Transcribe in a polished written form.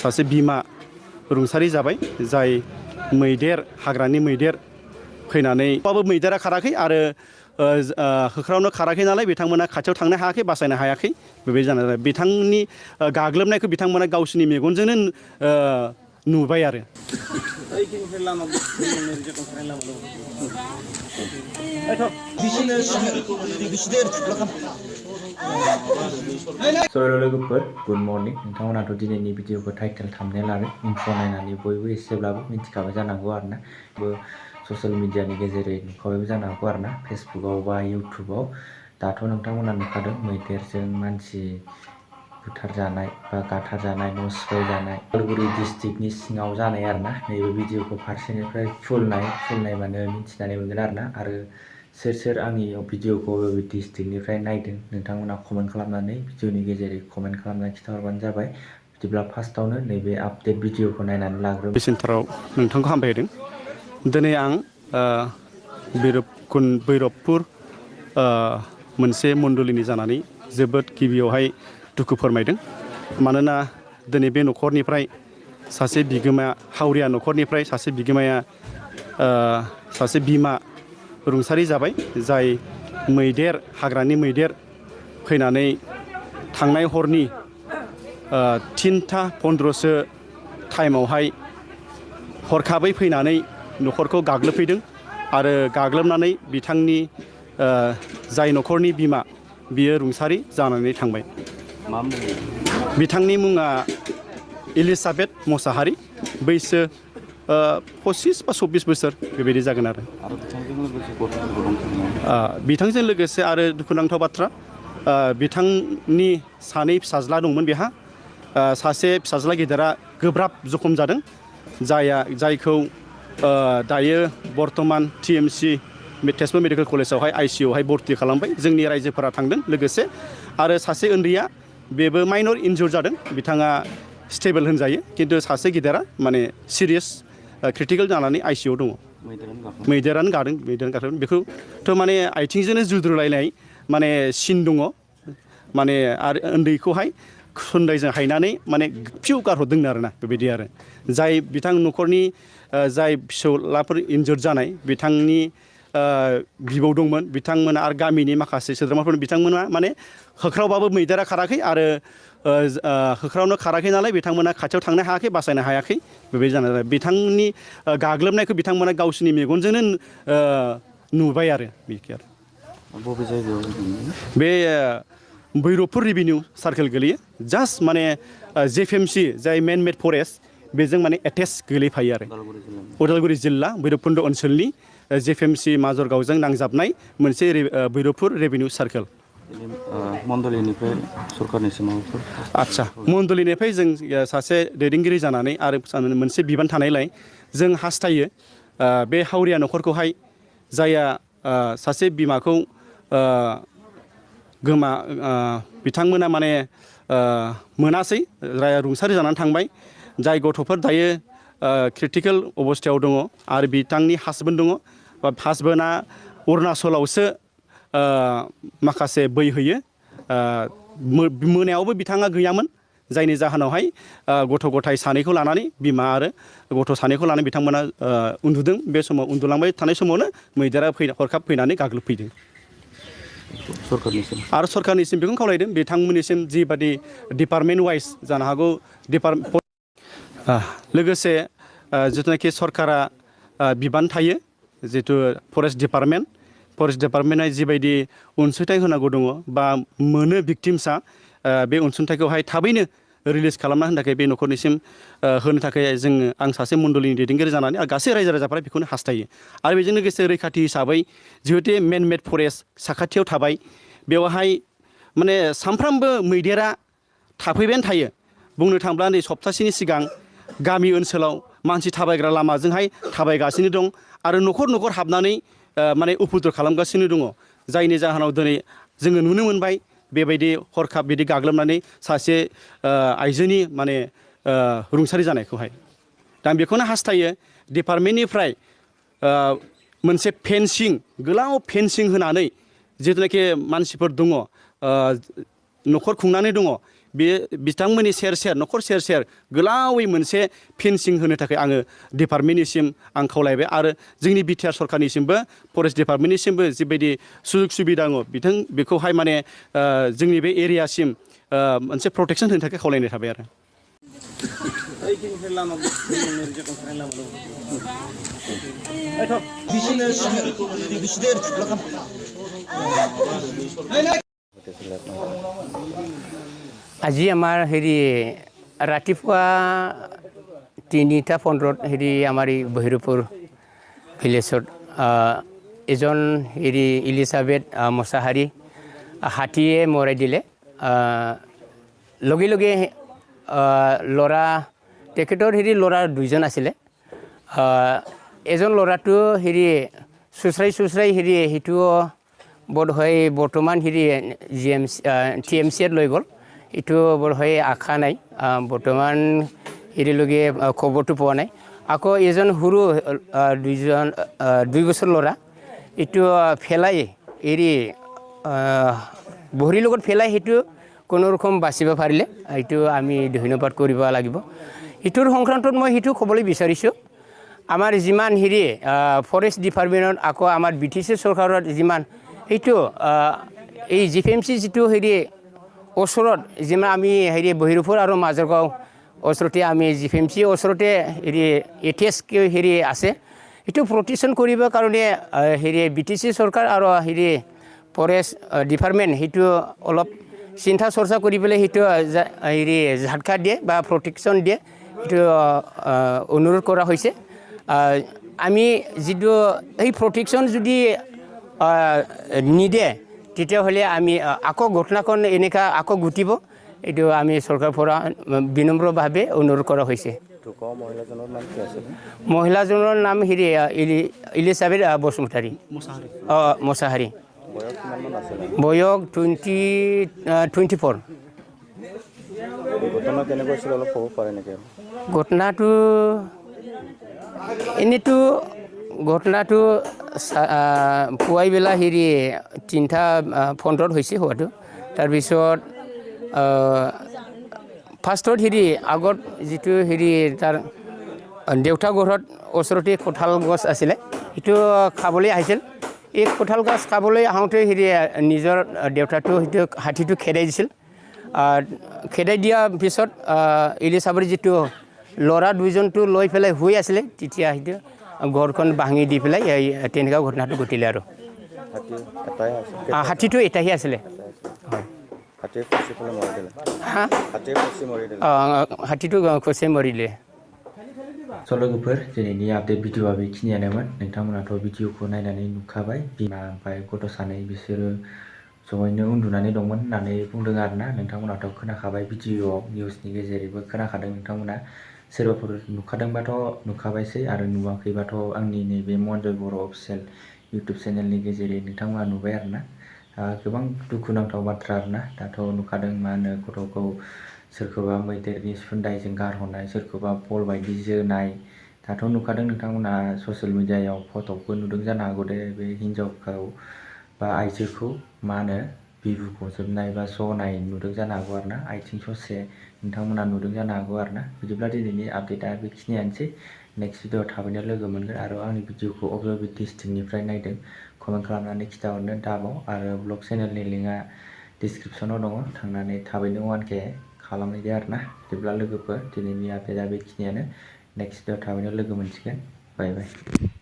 सासे बिमा रुंसारि जाबाय जाय मैदेर हाग्रानि मैदेर फैनानै बाबो मैदेरा खाराखै आरो होख्रावनो खाराखै नालाय बिथांमोना खाथियाव थांनो हायाखै बासायनो हायाखै बेबायदि जानानै बिथांनि गाग्लोबनायखौ बिथांमोना गावसिनि मेगनजोंनो नुबाय आरो लोगोफोर गुड मर्निं नोंथांमोनाथ' दिनैनि भिडिअखौ टाइटेल थाम्बनेल आरो इन्ट्र नायनानै बयबो एसेब्लाबो मिथिखाबाय जानांगौ आरोना ससियेल मिडियानि गेजेरै नुखाबायबो जानो हागौ आरोना फेसबुकआव बा इउटुबाव दाथ' नोंथांमोना नुखादों मैदेरजों मानसि बुथारजानाय बा गाथारजानाय न' सिफायजानाय उदालगुरि डिस्ट्रिक्टनि सिङाव जानाय आरोना नैबे भिडिअखौ फारसेनिफ्राय फुल नायबानो मिथिनानै मोनगोन आरोना आरो सोर आंनि भिडिअखौ बबे डिस्ट्रिक्टनिफ्राय नायदों नोंथांमोना कमेन्ट खालामनानै भिडिअनि गेजेरै कमेन्ट खालामनानै खिन्थाहरबानो जाबाय बिदिब्ला फार्स्टआवनो नैबे आपडेट भिडिअखौ नायनानै लाग्रो सेन्टाराव नोंथांखौ हामबायहोदों दिनै आं भैरबपुर मोनसे मण्डलिनि जानानै जोबोद गिबियावहाय दुखु फोरमायदों मानोना दिनै बे न'खरनिफ्राय सासे बिगोमा हावरिया न'खरनिफ्राय सासे बिगोमाया सासे बिमा रुंसारि जाबाय जाय मैदेर हाग्रानि मैदेर फैनानै थांनाय हरनि 3:15 टाइमावहाय हरखाबै फैनानै न'खरखौ गाग्लोबफैदों आरो गाग्लोबनानै बिथांनि जाय न'खरनि बिमा बियो रुंसारि जानानै थांबाय बिथांनि मुङा एलिजाबेथ मुसाहारि बैसो 25 बा 26 बोसोर बेबायदि जागोन आरो बिथांजों लोगोसे आरो दुखुनांथाव बाथ्रा बिथांनि सानै फिसाज्ला दंमोन बेहा सासे फिसाज्ला गेदेरा गोब्राब जखम जादों जायखौ दायो बर्तमान TMC तेजपुर मेडिकेल कलेजावहाय ICUआवहाय भर्ति खालामबाय जोंनि रायजोफोरा थांदों लोगोसे आरो सासे उन्दैया बेबो माइनर इन्जुर जादों बिथाङा स्टेबल होनजायो किन्तु सासे गिदिरा माने सिरियास क्रिटिकेल जानानै ICUआव दङ मैदेरानो गादों बेखौथ' माने आथिंजोंनो जुद्रुलायनाय माने सिन दङ माने आरो उन्दैखौहाय खुन्दायजों हायनानै माने फिउ गारहरदों आरोना बेबायदि आरो जाय बिथां न'खरनि जाय फिसौलाफोर इन्जुर जानाय बिथांनि बिबौ दंमोन बिथांमोना आरो गामिनि माखासे सोद्रोमाफोर बिथांमोना माने होख्रावबाबो मैदेरा खाराखै आरो होख्रावनो खाराखै नालाय बिथांमोना खाथियाव थांनो हायाखै बासायनो हायाखै बेबायदि जानानै बिथांनि गाग्लोबनायखौ बिथांमोना गावसिनि मेगनजोंनो नुबाय आरो बेखि आरो बबे जायगायाव बे भैरबपुर रेभिनिउ सार्केल गोलैयो जास्ट माने JFMC जाय मेन मेड फरेस्ट बेजों माने एटेच गोलैफायो आरो उदालगुरि जिल्ला भैरबकुन्द ओनसोलनि JFMC माजरगावजों नांजाबनाय मोनसे भैरबपुर रेभिनिउ सार्केल मण्डलिनिफ्राय सरकारनिसिम आदसा मण्डलिनिफ्राय जों सासे दैदेनगिरि जानानै आरो मोनसे बिबान थानायलाय जों हास्थायो बे हावरिया न'खरखौहाय जायहा सासे बिमाखौ बिथांमोना माने मोनासै रुंसारि जानानै थांबाय जाय गथ'फोर दायो क्रिटिकेल अबस्थायाव दङ आरो बिथांनि हासबेन्ड दङ हासबेन्डआ अरुणाचलावसो माखासे बै होयो मोनायावबो बिथाङा गैयामोन जायनि जाहोनावहाय गथ' गथाय सानैखौ लानानै बिमा आरो गथ' सानैखौ लानानै बिथांमोना उन्दुदों बे समाव उन्दुलांबाय थानाय समावनो मैदेरा हरखाब फैनानै गाग्लोबफैदों आरो सरकारनिसिम बेखौनो खावलायदों बिथांमोननिसिम जिबादि डिपार्टमेन्ट वाइज जानो हागौ लोगोसे जिथुनाखि सरकारा बिबान थायो जिथु फरेस्ट डिपार्टमेन्टआ जिबायदि अनसुंथाइ होनांगौ दङ बा मोनो भिक्टिम्सआ बे अनसुंथाइखौहाय थाबैनो रिलिज खालामना होनो थाखाय बे न'खरनिसिम होनो थाखाय आं सासे मण्डलिनि दैदेनगिरि जानानै आरो गासै रायजो राजाफ्रा बेखौनो हास्थायो आरो बेजों लोगोसे रैखाथि हिसाबै जिहेतु मेन मेड फरेस्ट साखाथियाव थाबाय बेवहाय माने सानफ्रामबो मैदेरा थाफैबायानो थायो बुंनो थाङोब्ला नै सप्तासेनि सिगां गामि ओनसोलाव मानसि थाबायग्रा लामाजोंहाय थाबायगासिनो दं आरो न'खर न'खर हाबनानै माने उपद्र खालामगासिनो दङ जायनि जाहोनाव दिनै जोङो नुनो मोनबाय बेबायदि हरखाब बिदि गाग्लोबनानै सासे आइजोनि माने रुंसारि जानायखौहाय दा बेखौनो हास्थायो डिपार्टमेन्टनिफ्राय मोनसे गोलाव फेन्सिं होनानै जिथुनाखि मानसिफोर दङ न'खर खुंनानै दङ बे बिथांमोननि सेर सेर न'खर सेर सेर गोलावै मोनसे फेन्सिं होनो थाखाय आङो डिपार्टमेन्टनिसिम आं खावलायबाय आरो जोंनि बिटिआर सरकारनिसिमबो फरेस्ट डिपार्टमेन्टनिसिमबो जिबायदि सुजुग सुबिदा दङ बेखौहाय माने जोंनि बे एरियासिम मोनसे प्रटेक्सन होनो थाखाय खावलायनाय थाबाय आरो আজি আমাৰ হেৰি ৰাতিপুৱা 3:15 হেৰি আমাৰ এই বহিৰপুৰ ভিলেজত এজন হেৰি ইলিজাবেথ মছাহাৰী হাতীয়ে মৰাই দিলে লগে লগে ল'ৰা তেখেতৰ হেৰি ল'ৰা 2জন আছিলে এজন ল'ৰাটো হেৰি চুচৰাই হেৰি সেইটো বোধহয় বৰ্তমান হেৰি TMCত লৈ গ'ল এইটো বোধহয় আশা নাই বৰ্তমান হেৰিলৈকে খবৰটো পোৱা নাই আকৌ এজন সৰু 2 বছৰ ল'ৰা এইটো ফেলাই এৰি বহৰীৰ লগত ফেলাই সেইটো কোনো ৰকম বাচিব পাৰিলে এইটো আমি ধন্যবাদ কৰিব লাগিব এইটোৰ সংক্ৰান্তত মই সেইটো ক'বলৈ বিচাৰিছোঁ আমাৰ যিমান হেৰি ফৰেষ্ট ডিপাৰ্টমেণ্টত আকৌ আমাৰ BTC চৰকাৰত যিমান সেইটো এই GPMC যিটো হেৰি ওচৰত যিমান আমি হেৰি বহিৰপুৰ আৰু মাজৰগাঁও ওচৰতে আমি GPMC ওচৰতে হেৰি ATS হেৰি আছে এইটো প্ৰটেকশ্যন কৰিবৰ কাৰণে হেৰি BTC চৰকাৰ আৰু হেৰি ফৰেষ্ট ডিপাৰ্টমেণ্ট সেইটো অলপ চিন্তা চৰ্চা কৰি পেলাই সেইটো হেৰি ঝাটকা দিয়ে বা প্ৰটেকশ্যন দিয়ে এইটো অনুৰোধ কৰা হৈছে আমি যিটো এই প্ৰটেকশ্যন যদি নিদিয়ে তেতিয়াহ'লে আমি আকৌ ঘটনাখন এনেকা আকৌ ঘটিব এইটো আমি চৰকাৰৰ পৰা বিনম্ৰভাৱে অনুৰোধ কৰা হৈছে মহিলাজনৰ নাম হেৰি ইলিজাবেথ বসুমতাৰী মছাহাৰী বয়স 24 ঘটনাটো এনেইতো ঘটনাটো পুৱাইবেলা হেৰি 3:15 হৈছে হোৱাটো তাৰপিছত ফাৰ্ষ্টত হেৰি আগত যিটো হেৰি তাৰ দেউতা ঘৰত ওচৰতে কঁঠাল গছ আছিলে সেইটো খাবলৈ আহিছিল এই কঁঠাল গছ খাবলৈ আহোঁতে হেৰি নিজৰ দেউতাটো সেইটো হাতীটো খেদাই দিছিল খেদাই দিয়াৰ পিছত ইলিজাবেথৰ যিটো ল'ৰা 2জনটো লৈ পেলাই শুই আছিলে তেতিয়া সেইটো ঘৰখন ভাঙি দি পেলাই তেনেকুৱা ঘটনাটো ঘটিলে আৰু হাতীটো এটাহে আছিলে হয় হাতীটো খচি মৰিলে लोगोफोर दिनैनि आपडेट भिडिअ'आ बेखिनियानोमोन नोंथांमोनाथ' भिडिअ'खौ नायनानै नुखाबाय बिमा ओमफ्राय गथ' सानै बिसोरो ज'यैनो उन्दुनानै दंमोन होननानै बुंदों आरोना नोंथांमोनाथ' खोनाखाबाय भिडिअ'आव निउसनि गेजेरैबो खोनाखादों नोंथांमोना सोरबाफोर नुखादोंबाथ' नुखाबायसै आरो नुवाखैबाथ' आंनि नैबे मनजय बर' अफिसियेल इउटुब चेनेलनि गेजेरै नोंथांमोना नुबाय आरोना गोबां दुखुनांथाव बाथ्रा आरोना दाथ' नुखादों मा होनो गथ'खौ सोरखौबा मैदेरनि सुन्दायजों गारहरनाय सोरखौबा बल बायदि जोनाय दाथ' नुखादों नोंथांमोना ससियेल मिडियायाव फट'बो नुदों जानो हागौ दे बे हिन्जावखौ बा आइजोखौ मा होनो बिबु गजोबनाय बा जनाय नुदों जानो हागौ आरोना आथिं ससे नोंथांमोना नुदों जानो हागौ आरोना बिदिब्ला दिनैनि आपडेटआ बेखिनियानोसै नेक्स्ट भिडिअ'आव थाबैनो लोगो मोनगोन आरो आंनि भिडिअ'खौ अबे अबे डिस्ट्रिक्टनिफ्राय नायदों कमेन्ट खालामनानै खिन्थाहरनो दाबाव आरो ब्लग चेनेलनि लिंकआ डिसक्रिपसनाव दङ थांनानै थाबैनो 1K खालामनायदो आरोना बिदिब्ला लोगोफोर दिनैनि आपडेटआ बेखिनियानो नेक्स्ट भिडिअ'आव थाबैनो लोगो मोनसिगोन बाय बाय